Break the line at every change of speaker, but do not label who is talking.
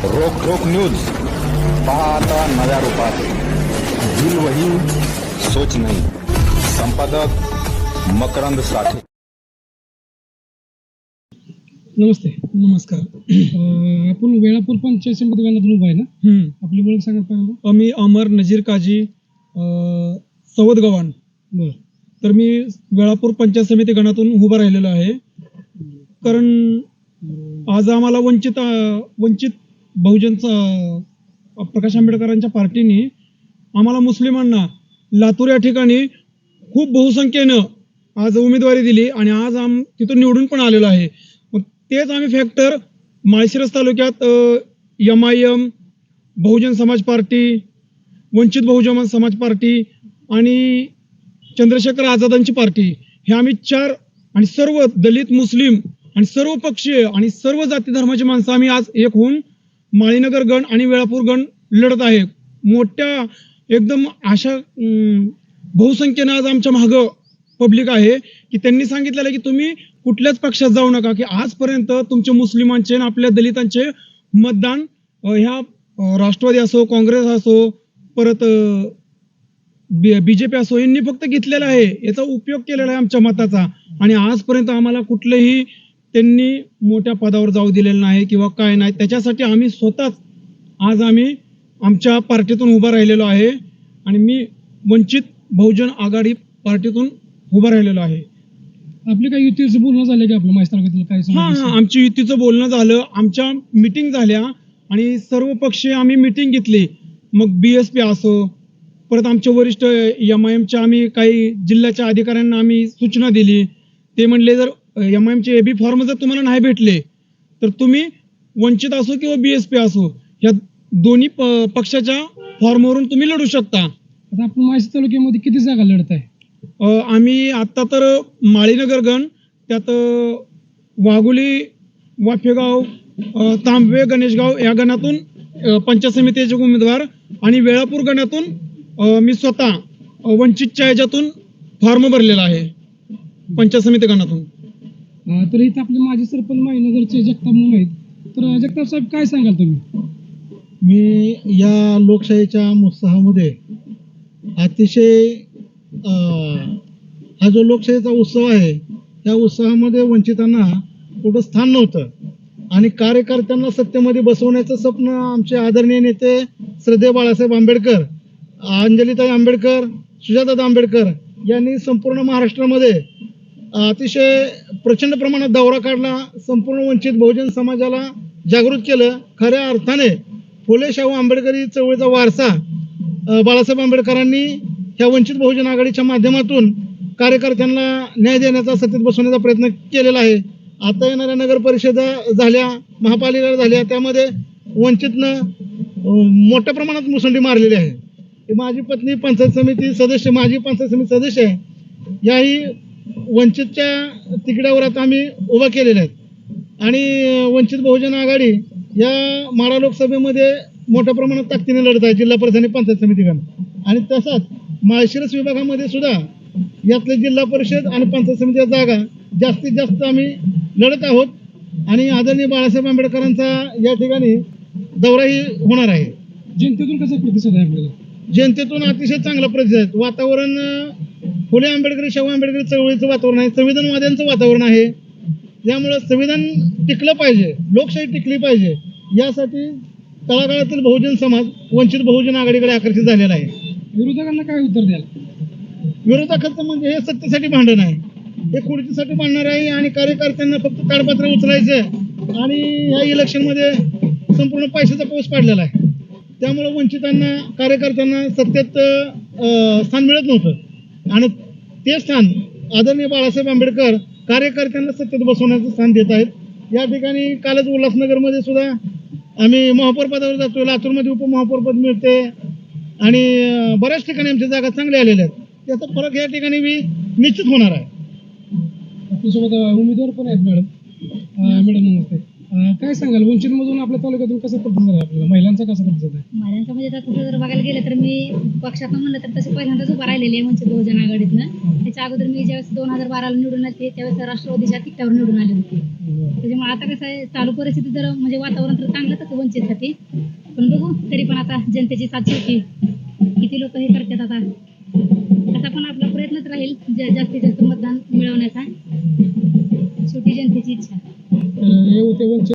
रोक न्यूज पहा आता नव्या रूपात. दिल वही सोच नहीं. संपादक मकरंद साठे.
नमस्ते.
नमस्कार.
आपण वेळापूर पंचायत समिती गणातून उभा आहे ना? आपली ओळख सांगा पहिल्यांदा.
मी अमर नजीर काजी सवद गव्हाण.
बरं.
तर मी वेळापूर पंचायत समिती गणातून उभा राहिलेलो आहे. कारण आज आम्हाला वंचित बहुजनचा प्रकाश आंबेडकरांच्या पार्टीने आम्हाला मुस्लिमांना लातूर या ठिकाणी खूप बहुसंख्येनं आज उमेदवारी दिली आणि आज तिथून निवडून पण आलेलो आहे. मग तेच आम्ही फॅक्टर माळशिरस तालुक्यात MIM, Bahujan Samaj party, Vanchit Bahujan Samaj party आणि चंद्रशेखर आझादांची पार्टी हे आम्ही 4 आणि सर्व दलित, मुस्लिम आणि सर्व पक्षीय आणि सर्व जाती धर्माची माणसं आम्ही आज एक होऊन माळीनगर गण आणि वेळापूर गण लढत आहे. मोठ्या एकदम अशा बहुसंख्येनं आज आमच्या मागं पब्लिक आहे की त्यांनी सांगितलेलं की तुम्ही कुठल्याच पक्षात जाऊ नका, की आजपर्यंत तुमचे मुस्लिमांचे आणि आपल्या दलितांचे मतदान ह्या राष्ट्रवादी असो, काँग्रेस असो, परत BJP असो यांनी फक्त घेतलेला आहे. याचा उपयोग केलेला आहे आमच्या मताचा आणि आजपर्यंत आम्हाला कुठलंही त्यांनी मोठ्या पदावर जाऊ दिलेलं नाही किंवा काय नाही. त्याच्यासाठी आम्ही स्वतःच आज आम्ही आमच्या पार्टीतून उभा राहिलेलो आहे आणि मी वंचित बहुजन आघाडी पार्टीतून उभा राहिलेलो आहे.
आपले काही युतीचं बोलणं झालं की आपल्या माहिती तालुक्यातील काय
हा, आमची युतीचं बोलणं झालं. आमच्या मिटिंग झाल्या आणि सर्व पक्षीय आम्ही मिटिंग घेतली. मग BSP असो, परत आमचे वरिष्ठ MIMच्या आम्ही काही जिल्ह्याच्या अधिकाऱ्यांना आम्ही सूचना दिली. ते म्हणले जर MIMचे AB फॉर्म जर तुम्हाला नाही भेटले तर तुम्ही वंचित असो किंवा BSP असो या दोन्ही पक्षाच्या फॉर्मवरून तुम्ही लढू शकता.
आता आपण माहिती तालुक्यामध्ये किती जागा लढत आहे?
आम्ही आत्ता तर माळीनगर गण, त्यात वाघोली, वाफेगाव, तांबवे, गणेशगाव या गणातून पंचायत समितीचे उमेदवार आणि वेळापूर गणातून मी स्वतः वंचितच्या ह्याच्यातून फॉर्म भरलेला आहे पंचायत समिती गणातून.
तर इथं आपले माजी सरपंच माळीनगरचे जगताप म्हणून आहेत. तर जगताप साहेब काय सांगाल तुम्ही?
मी या लोकशाहीच्या उत्साहामध्ये अतिशय हा जो लोकशाहीचा उत्सव आहे त्या उत्सवामध्ये वंचितांना कुठं स्थान नव्हतं आणि कार्यकर्त्यांना सत्तेमध्ये बसवण्याचं स्वप्न आमचे आदरणीय नेते श्रद्धेय बाळासाहेब आंबेडकर, अंजलीताई आंबेडकर, सुजाताताई आंबेडकर यांनी संपूर्ण महाराष्ट्रामध्ये अतिशय प्रचंड प्रमाणात दौरा काढला. संपूर्ण वंचित बहुजन समाजाला जागृत केलं. खऱ्या अर्थाने फुले शाहू आंबेडकरी चळवळीचा वारसा बाळासाहेब आंबेडकरांनी ह्या वंचित बहुजन आघाडीच्या माध्यमातून कार्यकर्त्यांना न्याय देण्याचा, सत्तेत बसवण्याचा प्रयत्न केलेला आहे. आता येणाऱ्या नगर परिषदा झाल्या, महापालिका झाल्या, त्यामध्ये वंचितनं मोठ्या प्रमाणात मुसंडी मारलेली आहे. माझी पत्नी पंचायत समिती सदस्य, माजी पंचायत समिती सदस्य आहे. याही वंचितच्या तिकड्यावर आता आम्ही उभा केलेल्या आहेत आणि वंचित बहुजन आघाडी या माढा लोकसभेमध्ये मोठ्या प्रमाणात ताकदीने लढत आहे, जिल्हा परिषद आणि पंचायत समिती गण. आणि तसाच माळशिरस विभागामध्ये सुद्धा यातले जिल्हा परिषद आणि पंचायत समितीच्या जागा जास्तीत जास्त आम्ही लढत आहोत आणि आदरणीय बाळासाहेब आंबेडकरांचा या ठिकाणी दौराही होणार आहे.
जनतेतून कसा प्रतिसाद आहे आपल्याला?
जनतेतून अतिशय चांगला प्रतिसाद आहे. वातावरण फुले आंबेडकरी, शाहू आंबेडकरी चळवळीचं वातावरण आहे, संविधानवाद्यांचं वातावरण आहे. यामुळे संविधान टिकलं पाहिजे, लोकशाही टिकली पाहिजे, यासाठी तळागाळातील बहुजन समाज वंचित बहुजन आघाडीकडे आकर्षित झालेला आहे.
विरोधकांना काय उत्तर द्याल?
विरोधकांचं म्हणजे हे सत्तेसाठी भांडण आहे, हे खुर्चीसाठी भांडणार आहे आणि कार्यकर्त्यांना फक्त कागदपत्र उचलायचं आणि ह्या इलेक्शनमध्ये संपूर्ण पैशाचा पाऊस पाडलेला आहे. त्यामुळे वंचितांना, कार्यकर्त्यांना सत्तेत स्थान मिळत नव्हतं आणि ते स्थान आदरणीय बाळासाहेब आंबेडकर कार्यकर्त्यांना सत्तेत बसवण्याचं स्थान देत आहेत. या ठिकाणी कालच उल्हासनगरमध्ये सुद्धा आम्ही महापौर पदावर जातो, लातूरमध्ये उपमहापौर पद मिळते आणि बऱ्याच ठिकाणी आमच्या जागा चांगल्या आलेल्या आहेत. त्याचा फरक या ठिकाणी निश्चित होणार आहे.
आपल्यासोबत उमेदवार पण आहेत. मॅडम नमस्ते. काय सांगाल वंचित मधून आपल्या तालुक्यातून कसं प्रतिसाद आहे आपल्याला महिलांचा कसा प्रतिसाद आहे?
महिलांच्या म्हणजे तसं जर बघायला गेलं तर मी पक्षातनं म्हणलं तर तसे पहिल्यांदाच उभा राहिलेली आहे वंचित बहुजन आघाडीतनं. त्याच्या अगोदर मी ज्यावेळेस 2012ला निवडून आले त्यावेळेस राष्ट्रवादीच्या तिकटावर निवडून आले होते. त्याच्यामुळे आता कसं आहे चालू परिस्थिती जर म्हणजे वातावरण तर चांगलंच आहे वंचितसाठी, पण बघू तरी पण आता जनतेची साथ शेवटी किती लोक हे करतात आता, असा पण आपला प्रयत्नच राहील जास्तीत जास्त मतदान मिळवण्याचा, शेवटी जनतेची इच्छा.
हे होते वंचित